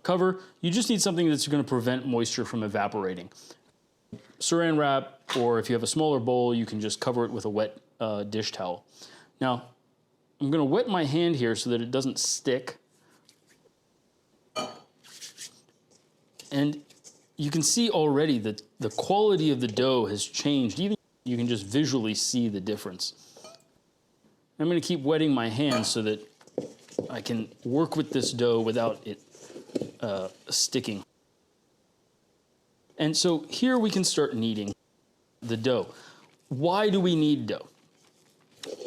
cover. You just need something that's going to prevent moisture from evaporating. Saran wrap, or if you have a smaller bowl, you can just cover it with a wet dish towel. Now, I'm going to wet my hand here so that it doesn't stick. And you can see already that the quality of the dough has changed. Even you can just visually see the difference. I'm going to keep wetting my hands so that I can work with this dough without it sticking. And so here we can start kneading the dough. Why do we knead dough?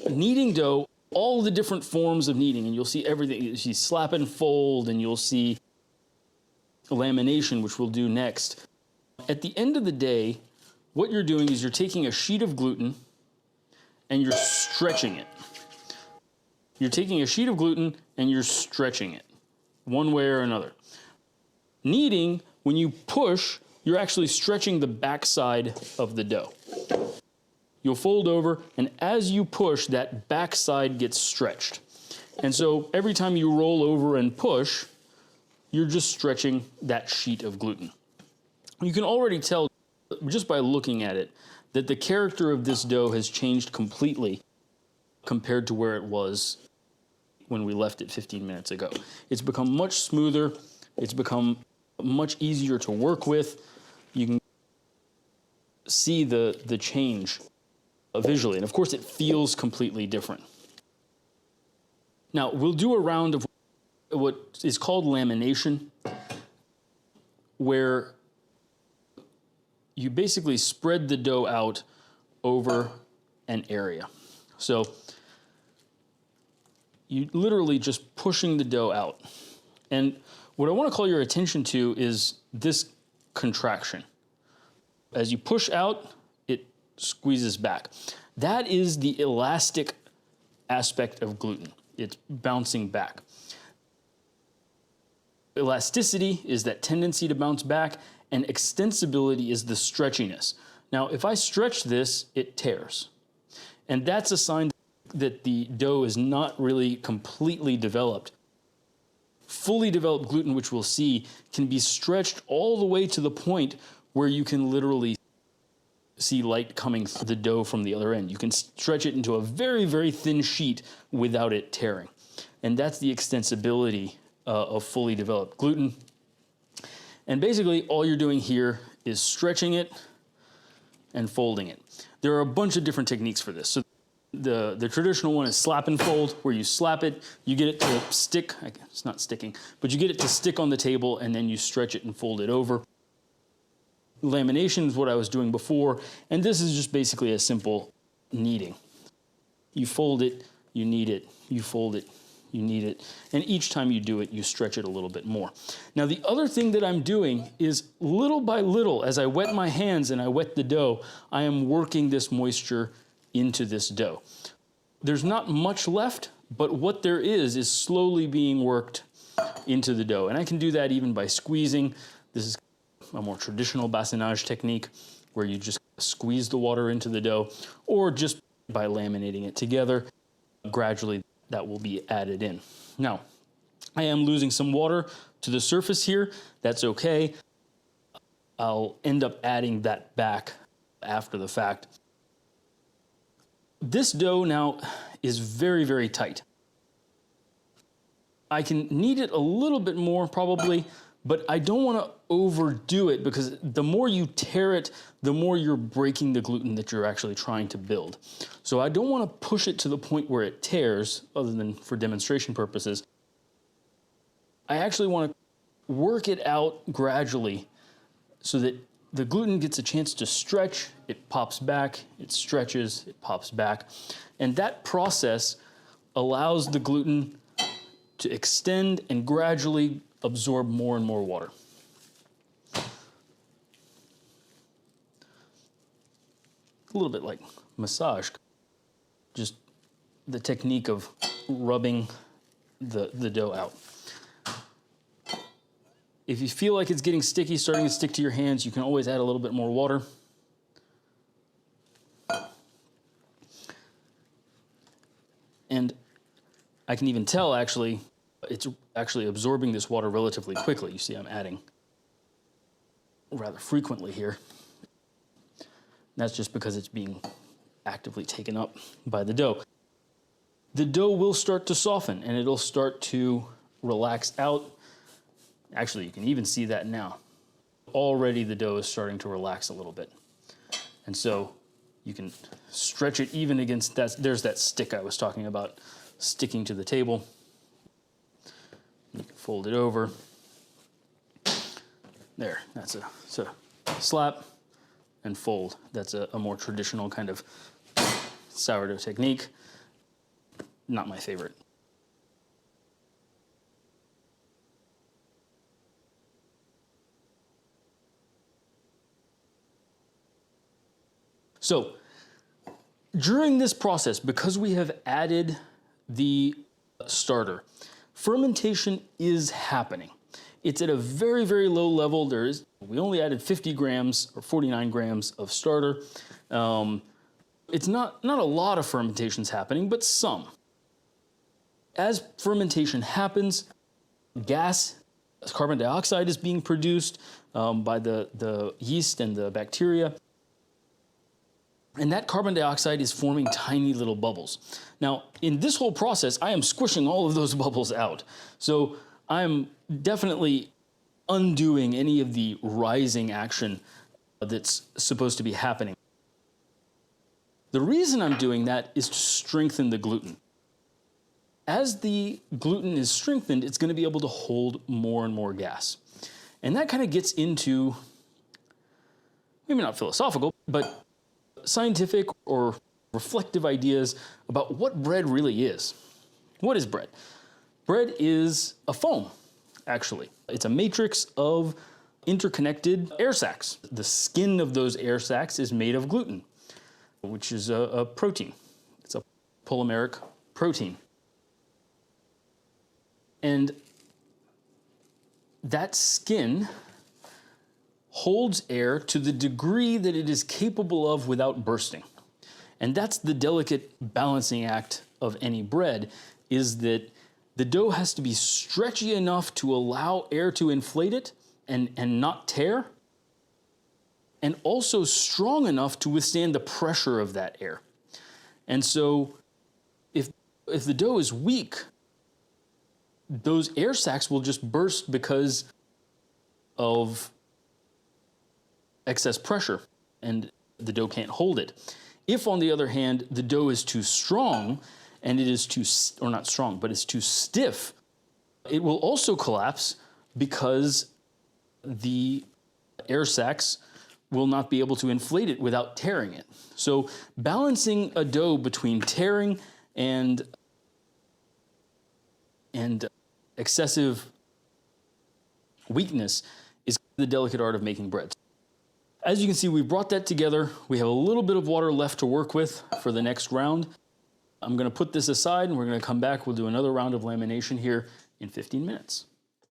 Kneading dough, all the different forms of kneading, and you'll see everything. You see slap and fold, and you'll see lamination, which we'll do next. At the end of the day, what you're doing is you're taking a sheet of gluten and you're stretching it. You're taking a sheet of gluten and you're stretching it one way or another. Kneading, when you push, you're actually stretching the backside of the dough. You'll fold over, and as you push, that backside gets stretched. And so every time you roll over and push, you're just stretching that sheet of gluten. You can already tell just by looking at it that the character of this dough has changed completely compared to where it was when we left it 15 minutes ago. It's become much smoother. It's become much easier to work with. You can see the change visually. And of course, it feels completely different. Now, we'll do a round of what is called lamination, where you basically spread the dough out over an area. So you literally just pushing the dough out. And what I want to call your attention to is this contraction. As you push out, it squeezes back. That is the elastic aspect of gluten. It's bouncing back. Elasticity is that tendency to bounce back, and extensibility is the stretchiness. Now, if I stretch this, it tears. And that's a sign that the dough is not really completely developed. Fully developed gluten, which we'll see, can be stretched all the way to the point where you can literally see light coming through the dough from the other end. You can stretch it into a very, very thin sheet without it tearing. And that's the extensibility of fully developed gluten. And basically, all you're doing here is stretching it and folding it. There are a bunch of different techniques for this. So the traditional one is slap and fold, where you slap it, you get it to stick, it's not sticking, but you get it to stick on the table, and then you stretch it and fold it over. Lamination is what I was doing before, and this is just basically a simple kneading. You fold it, you knead it, you fold it, you knead it, and each time you do it, you stretch it a little bit more. Now, the other thing that I'm doing is little by little, as I wet my hands and I wet the dough, I am working this moisture into this dough. There's not much left, but what there is slowly being worked into the dough. And I can do that even by squeezing. This is a more traditional bassinnage technique, where you just squeeze the water into the dough, or just by laminating it together. Gradually, that will be added in. Now, I am losing some water to the surface here. That's okay. I'll end up adding that back after the fact. This dough now is very, very tight. I can knead it a little bit more probably, but I don't want to overdo it, because the more you tear it, the more you're breaking the gluten that you're actually trying to build. So I don't want to push it to the point where it tears, other than for demonstration purposes. I actually want to work it out gradually so that the gluten gets a chance to stretch, it pops back, it stretches, it pops back. And that process allows the gluten to extend and gradually absorb more and more water. A little bit like massage, just the technique of rubbing the dough out. If you feel like it's getting sticky, starting to stick to your hands, you can always add a little bit more water. And I can even tell, actually, it's actually absorbing this water relatively quickly. You see I'm adding rather frequently here. That's just because it's being actively taken up by the dough. The dough will start to soften and it'll start to relax out. Actually, you can even see that now. Already the dough is starting to relax a little bit. And so you can stretch it even against that. There's that stick I was talking about sticking to the table. You can fold it over. There, that's a slap and fold. That's a more traditional kind of sourdough technique. Not my favorite. So during this process, because we have added the starter, fermentation is happening. It's at a very, very low level. We only added 50 grams or 49 grams of starter. It's not a lot of fermentations happening, but some. As fermentation happens, gas, carbon dioxide is being produced by the yeast and the bacteria. And that carbon dioxide is forming tiny little bubbles. Now, in this whole process, I am squishing all of those bubbles out. So I'm definitely undoing any of the rising action that's supposed to be happening. The reason I'm doing that is to strengthen the gluten. As the gluten is strengthened, it's going to be able to hold more and more gas. And that kind of gets into, maybe not philosophical, but scientific or reflective ideas about what bread really is. What is bread? Bread is a foam, actually. It's a matrix of interconnected air sacs. The skin of those air sacs is made of gluten, which is a protein. It's a polymeric protein. And that skin holds air to the degree that it is capable of without bursting. And that's the delicate balancing act of any bread, is that the dough has to be stretchy enough to allow air to inflate it and not tear, and also strong enough to withstand the pressure of that air. And so if the dough is weak, those air sacs will just burst because of excess pressure, and the dough can't hold it. If, on the other hand, the dough is too strong, and it is too, or not strong, but it's too stiff, it will also collapse because the air sacs will not be able to inflate it without tearing it. So balancing a dough between tearing and excessive weakness is the delicate art of making bread. As you can see, we brought that together. We have a little bit of water left to work with for the next round. I'm going to put this aside and we're going to come back. We'll do another round of lamination here in 15 minutes.